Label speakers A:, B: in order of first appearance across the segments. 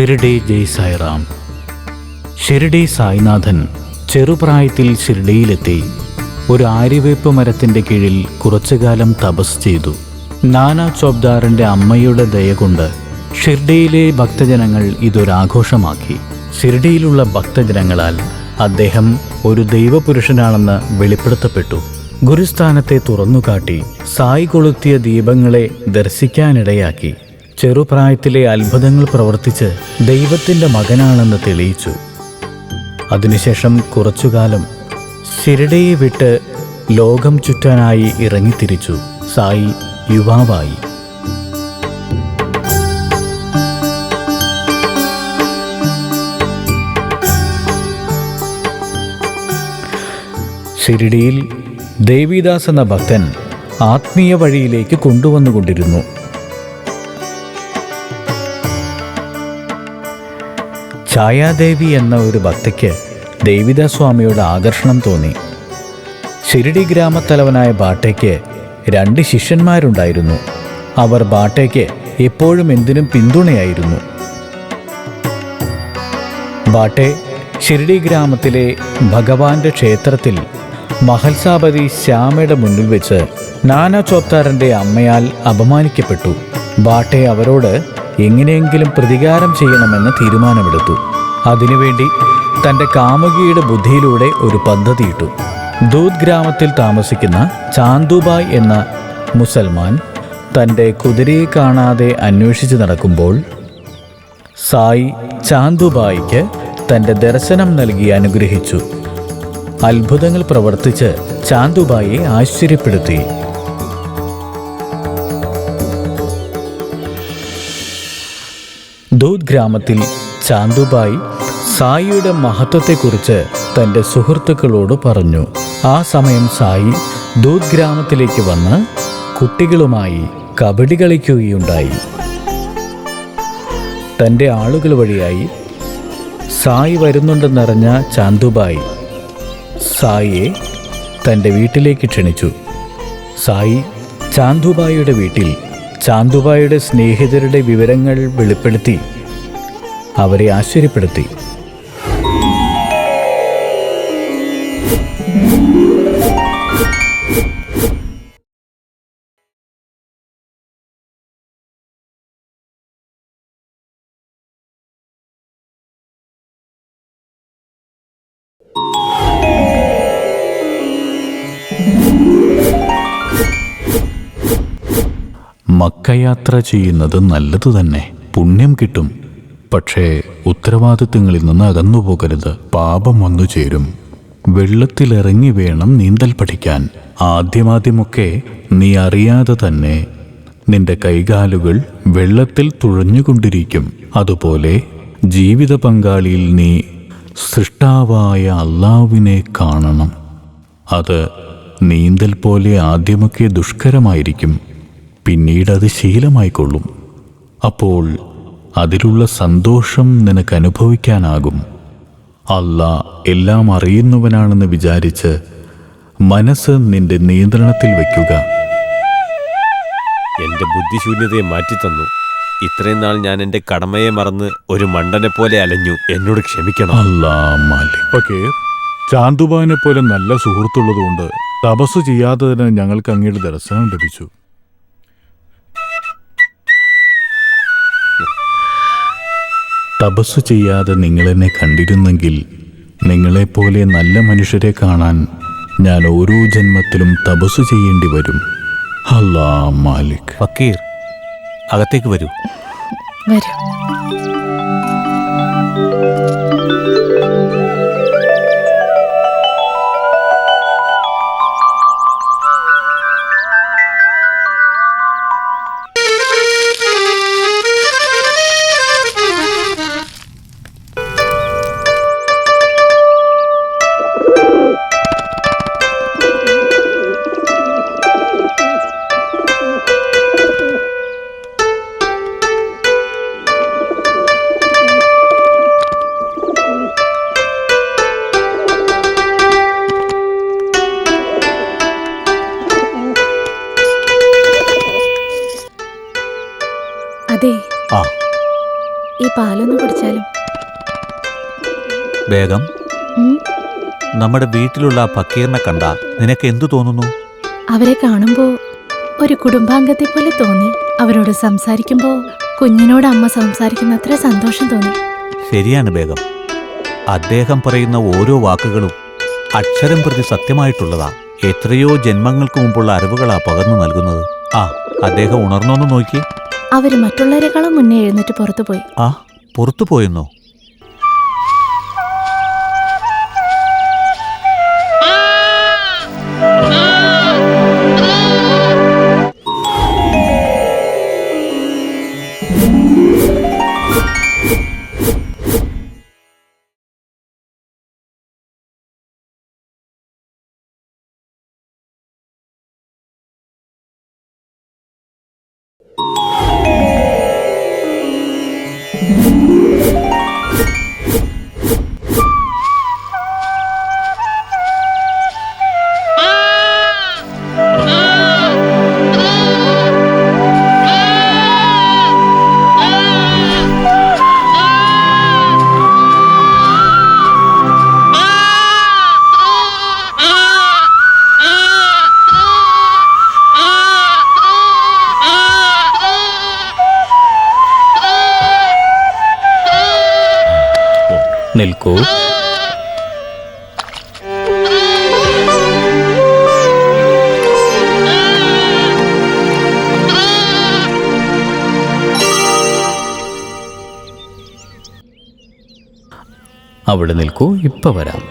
A: ഷിർഡി ജയ് സായിറാം. ഷിർഡി സായിനാഥൻ ചെറുപ്രായത്തിൽ ഷിർഡിയിലെത്തി ഒരു ആര്യവേപ്പ് മരത്തിൻ്റെ കീഴിൽ കുറച്ചുകാലം തപസ് ചെയ്തു. നാനാ ചോപ്ദാറിൻ്റെ അമ്മയുടെ ദയ കൊണ്ട് ഷിർഡിയിലെ ഭക്തജനങ്ങൾ ഇതൊരാഘോഷമാക്കി. ഷിർഡിയിലുള്ള ഭക്തജനങ്ങളാൽ അദ്ദേഹം ഒരു ദൈവപുരുഷനാണെന്ന് വെളിപ്പെടുത്തപ്പെട്ടു. ഗുരുസ്ഥാനത്തെ തുറന്നുകാട്ടി സായി കൊളുത്തിയ ദീപങ്ങളെ ദർശിക്കാനിടയാക്കി. ചെറുപ്രായത്തിലെ അത്ഭുതങ്ങൾ പ്രവർത്തിച്ച് ദൈവത്തിൻ്റെ മകനാണെന്ന് തെളിയിച്ചു. അതിനുശേഷം കുറച്ചുകാലം ഷിർഡിയെ വിട്ട് ലോകം ചുറ്റാനായി ഇറങ്ങിത്തിരിച്ചു. സായി യുവാവായി. ഷിർഡിയിൽ ദേവിദാസ് എന്ന ഭക്തൻ ആത്മീയ വഴിയിലേക്ക് കൊണ്ടുവന്നുകൊണ്ടിരുന്നു. ഛായാദേവി എന്ന ഒരു ഭക്തയ്ക്ക് ദേവിദാസ് സ്വാമിയുടെ ആകർഷണം തോന്നി. ഷിർഡി ഗ്രാമത്തലവനായ ബാട്ടയ്ക്ക് 2 ശിഷ്യന്മാരുണ്ടായിരുന്നു. അവർ ബാട്ടയ്ക്ക് എപ്പോഴും എന്തിനും പിന്തുണയായിരുന്നു. ബാട്ടെ ഷിർഡി ഗ്രാമത്തിലെ ഭഗവാന്റെ ക്ഷേത്രത്തിൽ മഹൽസാപതി ശ്യാമയുടെ മുന്നിൽ വെച്ച് നാനാ ചോപ്ദാറിൻ്റെ അമ്മയാൽ അപമാനിക്കപ്പെട്ടു. ബാട്ടെ അവരോട് എങ്ങനെയെങ്കിലും പ്രതികാരം ചെയ്യണമെന്ന് തീരുമാനമെടുത്തു. അതിനുവേണ്ടി തൻ്റെ കാമുകിയുടെ ബുദ്ധിയിലൂടെ ഒരു പദ്ധതിയിട്ടു. ദൂത് ഗ്രാമത്തിൽ താമസിക്കുന്ന ചാന്തുബായ് എന്ന മുസൽമാൻ തൻ്റെ കുതിരയെ കാണാതെ അന്വേഷിച്ച് നടക്കുമ്പോൾ സായി ചാന്തുബായിക്ക് തൻ്റെ ദർശനം നൽകി അനുഗ്രഹിച്ചു. അത്ഭുതങ്ങൾ പ്രവർത്തിച്ച് ചാന്തുബായിയെ ആശ്ചര്യപ്പെടുത്തി. ദൂത് ഗ്രാമത്തിൽ ചാന്തുബായി സായിയുടെ മഹത്വത്തെക്കുറിച്ച് തൻ്റെ സുഹൃത്തുക്കളോട് പറഞ്ഞു. ആ സമയം സായി ദൂത് ഗ്രാമത്തിലേക്ക് വന്ന് കുട്ടികളുമായി കബഡി കളിക്കുകയുണ്ടായി. തൻ്റെ ആളുകൾ വഴിയായി സായി വരുന്നുണ്ടെന്നറിഞ്ഞ ചാന്തുബായി സായിയെ തൻ്റെ വീട്ടിലേക്ക് ക്ഷണിച്ചു. സായി ചാന്തുബായിയുടെ വീട്ടിൽ ചാന്തുബായിയുടെ സ്നേഹിതരുടെ വിവരങ്ങൾ വെളിപ്പെടുത്തി അവരെ ആശ്ചര്യപ്പെടുത്തി. മക്കയാത്ര ചെയ്യുന്നത് നല്ലതു തന്നെ, പുണ്യം കിട്ടും. പക്ഷേ ഉത്തരവാദിത്തങ്ങളിൽ നിന്ന് അകന്നുപോകരുത്, പാപം വന്നു ചേരും. വെള്ളത്തിലിറങ്ങി വേണം നീന്തൽ പഠിക്കാൻ. ആദ്യമൊക്കെ നീ അറിയാതെ തന്നെ നിന്റെ കൈകാലുകൾ വെള്ളത്തിൽ തുഴഞ്ഞുകൊണ്ടിരിക്കും. അതുപോലെ ജീവിത പങ്കാളിയിൽ നീ സൃഷ്ടാവായ അല്ലാഹുവിനെ കാണണം. അത് നീന്തൽ പോലെ ആദ്യമൊക്കെ ദുഷ്കരമായിരിക്കും, പിന്നീടത് ശീലമായിക്കൊള്ളും. അപ്പോൾ അതിലുള്ള സന്തോഷം നിനക്ക് അനുഭവിക്കാനാകും. അല്ലാഹ് എല്ലാം അറിയുന്നവനാണെന്ന് വിചാരിച്ച് മനസ്സ് നിന്റെ നിയന്ത്രണത്തിൽ വയ്ക്കുക.
B: എൻ്റെ ബുദ്ധിശൂന്യതയെ മാറ്റിത്തന്നു. ഇത്രയും നാൾ ഞാൻ എൻ്റെ കടമയെ മറന്ന് ഒരു മണ്ടനെ പോലെ അലഞ്ഞു. എന്നോട് ക്ഷമിക്കണം.
A: അല്ലാഹ് മാലിക്.
C: ഓക്കെ, ചാന്തുബായിനെ പോലെ നല്ല സുഹൃത്തുള്ളതുകൊണ്ട് തപസ് ചെയ്യാത്തതിന് ഞങ്ങൾക്ക് അങ്ങയുടെ ദർശനം ലഭിച്ചു.
A: തപസ്സു ചെയ്യാതെ നിങ്ങളെന്നെ കണ്ടിരുന്നെങ്കിൽ നിങ്ങളെപ്പോലെ നല്ല മനുഷ്യരെ കാണാൻ ഞാൻ ഓരോ ജന്മത്തിലും തപസ്സു ചെയ്യേണ്ടി വരും. അല്ലാഹ് മാലിക്.
B: ഫക്കീർ, അകത്തേക്ക് വരൂ.
D: വരൂ. ഈ പാലൊന്ന് കുടിച്ചാലും.
E: ബേഗം,
D: ഉം,
E: നമ്മുടെ വീട്ടിലുള്ള ആ ഫക്കീറിനെ കണ്ട നിനക്ക് എന്തു തോന്നുന്നു?
D: അവരെ കാണുമ്പോ ഒരു കുടുംബാംഗത്തെ പോലെ തോന്നി. അവരോട് സംസാരിക്കുമ്പോ കുഞ്ഞിനോട് അമ്മ സംസാരിക്കുന്ന അത്ര സന്തോഷം തോന്നി.
E: ശരിയാണ് ബേഗം. അദ്ദേഹം പറയുന്ന ഓരോ വാക്കുകളും അക്ഷരം പ്രതി സത്യമായിട്ടുള്ളതാ. എത്രയോ ജന്മങ്ങൾക്ക് മുമ്പുള്ള അറിവുകളാ പകർന്നു നൽകുന്നത്. ആ, അദ്ദേഹം ഉണർന്നോന്ന് നോക്കി.
D: അവര് മറ്റുള്ളവരെക്കാളും മുന്നേ എഴുന്നേറ്റ് പുറത്തു പോയി.
E: ആ, പുറത്തു പോയെന്നോ?
A: നിൽക്കൂ. അവിടെ നിൽക്കൂ, ഇപ്പൊ വരാം.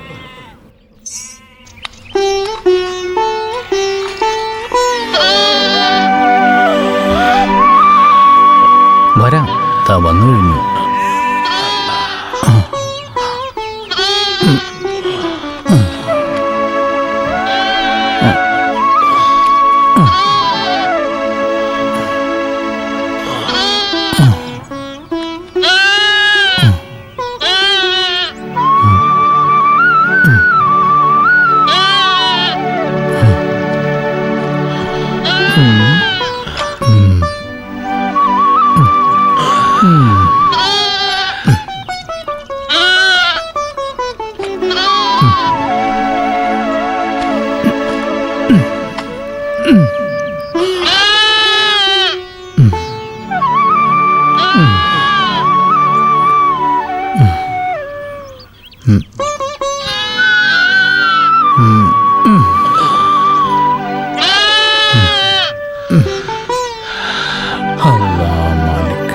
A: വരാം, താ വന്നു കഴിഞ്ഞു. അല്ലാ മാലിക്.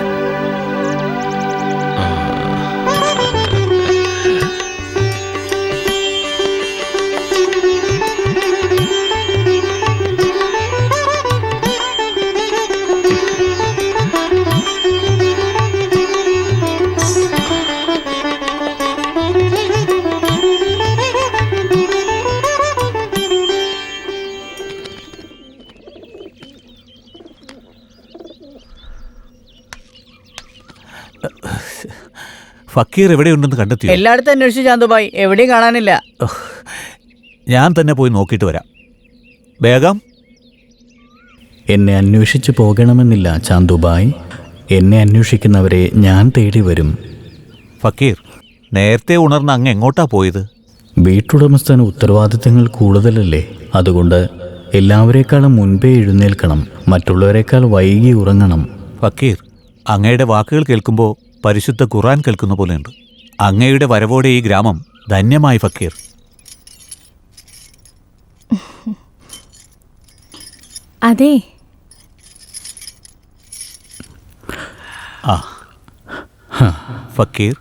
E: ഫക്കീർ എവിടെയുണ്ടെന്ന് കണ്ടെത്തിയോ?
F: എല്ലായിടത്തും അന്വേഷിച്ചു ചാന്തുഭായ്, എവിടെയും കാണാനില്ല.
E: ഞാൻ തന്നെ പോയി നോക്കിയിട്ട് വരാം. ബേഗം,
A: എന്നെ അന്വേഷിച്ച് പോകണമെന്നില്ല ചാന്തുബായ്. എന്നെ അന്വേഷിക്കുന്നവരെ ഞാൻ തേടി വരും.
E: ഫക്കീർ, നേരത്തെ ഉണർന്ന് അങ്ങ് എങ്ങോട്ടാ പോയത്?
A: വീട്ടുടമസ്ഥന് ഉത്തരവാദിത്തങ്ങൾ കൂടുതലല്ലേ, അതുകൊണ്ട് എല്ലാവരേക്കാളും മുൻപേ എഴുന്നേൽക്കണം, മറ്റുള്ളവരെക്കാൾ വൈകി ഉറങ്ങണം.
E: ഫക്കീർ, അങ്ങയുടെ വാക്കുകൾ കേൾക്കുമ്പോൾ പരിശുദ്ധ ഖുർആൻ കേൾക്കുന്ന പോലെയുണ്ട്. അങ്ങയുടെ വരവോടെ ഈ ഗ്രാമം ധന്യമായി ഫക്കീർ.
D: അതെ,
E: ആ ഫക്കീർ,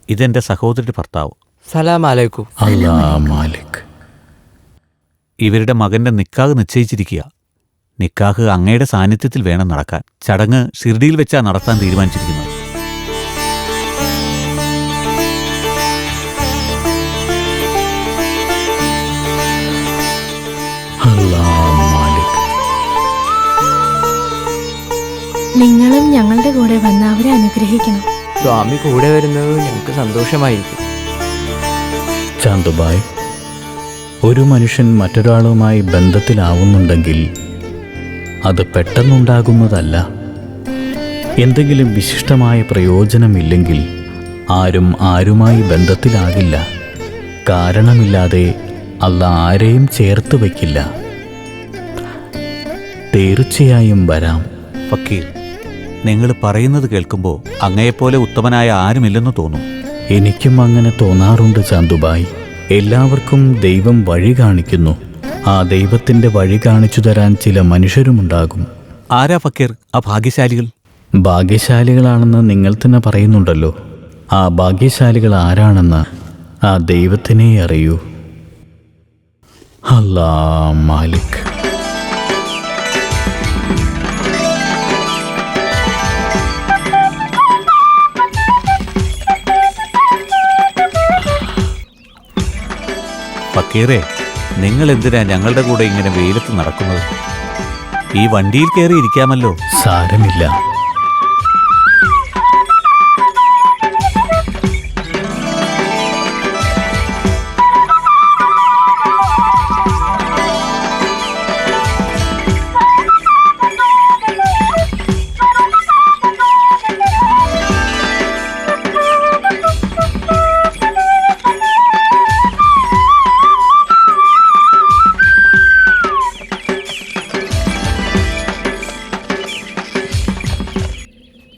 E: ഇതെന്റെ സഹോദരിയുടെ ഭർത്താവ്.
F: സലാമലൈക്കും.
A: അല്ലാ മാലിക്.
E: ഇവരുടെ മകന്റെ നിക്കാഹ് നിശ്ചയിച്ചിരിക്കുക. നിക്കാഹ് അങ്ങയുടെ സാന്നിധ്യത്തിൽ വേണം നടക്കാൻ. ചടങ്ങ് ഷിർഡിയിൽ വെച്ചാ നടത്താൻ തീരുമാനിച്ചിരിക്കുന്നത്.
A: അല്ലാ മാലിക്.
D: നിങ്ങളും ഞങ്ങളുടെ കൂടെ വന്ന് അവരെ അനുഗ്രഹിക്കണം.
F: സ്വാമി കൂടെ വരുന്നത് ഞങ്ങൾക്ക് സന്തോഷമായിരിക്കും.
A: ചാന്തുബായ്, ഒരു മനുഷ്യൻ മറ്റൊരാളുമായി ബന്ധത്തിലാവുന്നുണ്ടെങ്കിൽ അത് പെട്ടെന്നുണ്ടാകുന്നതല്ല. എന്തെങ്കിലും വിശിഷ്ടമായ പ്രയോജനമില്ലെങ്കിൽ ആരും ആരുമായി ബന്ധത്തിലാകില്ല. കാരണമില്ലാതെ അല്ലാഹ് ആരെയും ചേർത്ത് വയ്ക്കില്ല. തീർച്ചയായും വരാം.
E: ഫക്കീർ, നിങ്ങൾ പറയുന്നത് കേൾക്കുമ്പോൾ അങ്ങയെപ്പോലെ ഉത്തമനായ ആരുമില്ലെന്ന് തോന്നും.
A: എനിക്കും അങ്ങനെ തോന്നാറുണ്ട് ചാന്തുബായ്. എല്ലാവർക്കും ദൈവം വഴി കാണിക്കുന്നു. ആ ദൈവത്തിൻ്റെ വഴി കാണിച്ചു തരാൻ ചില മനുഷ്യരുമുണ്ടാകും.
E: ആരാ ഫക്കീർ ആ ഭാഗ്യശാലികൾ?
A: ഭാഗ്യശാലികളാണെന്ന് നിങ്ങൾ തന്നെ പറയുന്നുണ്ടല്ലോ. ആ ഭാഗ്യശാലികൾ ആരാണെന്ന് ആ ദൈവത്തിനേ അറിയൂ. അല്ലാ മാലിക്.
E: ഫക്കീറെ, നിങ്ങൾ എന്തിനാ ഞങ്ങളുടെ കൂടെ ഇങ്ങനെ വെയിലത്ത് നടക്കുന്നത്? ഈ വണ്ടിയിൽ കയറി ഇരിക്കാമല്ലോ.
A: സാരമില്ല.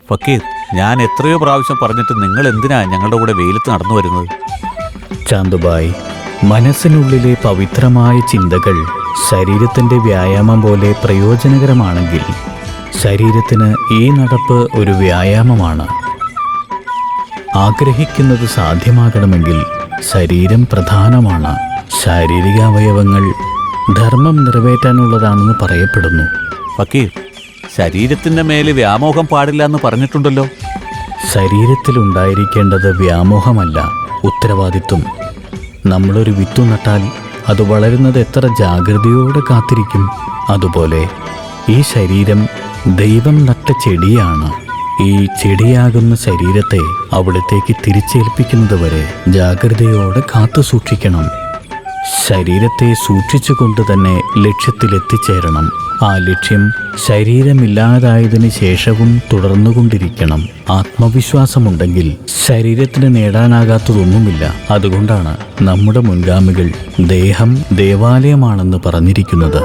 E: ഫക്കീർ, ഞാൻ എത്രയോ പ്രാവശ്യം പറഞ്ഞിട്ട് നിങ്ങൾ എന്തിനാ ഞങ്ങളുടെ കൂടെ വെയിലത്ത് നടന്നു വരുന്നത്?
A: ചാന്തുബായ്, മനസ്സിനുള്ളിലെ പവിത്രമായ ചിന്തകൾ ശരീരത്തിൻ്റെ വ്യായാമം പോലെ പ്രയോജനകരമാണെങ്കിൽ ശരീരത്തിന് ഈ നടപ്പ് ഒരു വ്യായാമമാണ്. ആഗ്രഹിക്കുന്നത് സാധ്യമാകണമെങ്കിൽ ശരീരം പ്രധാനമാണ്. ശാരീരിക അവയവങ്ങൾ ധർമ്മം നിറവേറ്റാനുള്ളതാണെന്ന് പറയപ്പെടുന്നു.
E: ഫക്കീർ, ശരീരത്തിന്റെ മേലെ വ്യാമോഹം പാടില്ല എന്ന് പറഞ്ഞിട്ടുണ്ടല്ലോ.
A: ശരീരത്തിലുണ്ടായിരിക്കേണ്ടത് വ്യാമോഹമല്ല, ഉത്തരവാദിത്വം. നമ്മളൊരു വിത്തു നട്ടാൽ അത് വളരുന്നത് എത്ര ജാഗ്രതയോടെ കാത്തിരിക്കും. അതുപോലെ ഈ ശരീരം ദൈവം നട്ട ചെടിയാണ്. ഈ ചെടിയാകുന്ന ശരീരത്തെ അവിടത്തേക്ക് തിരിച്ചേൽപ്പിക്കുന്നതുവരെ ജാഗ്രതയോടെ കാത്തു സൂക്ഷിക്കണം. ശരീരത്തെ സൂക്ഷിച്ചുകൊണ്ട് തന്നെ ലക്ഷ്യത്തിലെത്തിച്ചേരണം. ആ ലക്ഷ്യം ശരീരമില്ലാതായതിനു ശേഷവും തുടർന്നുകൊണ്ടിരിക്കണം. ആത്മവിശ്വാസമുണ്ടെങ്കിൽ ശരീരത്തിന് നേടാനാകാത്തതൊന്നുമില്ല. അതുകൊണ്ടാണ് നമ്മുടെ മുൻഗാമികൾ ദേഹം ദേവാലയമാണെന്ന് പറഞ്ഞിരിക്കുന്നത്.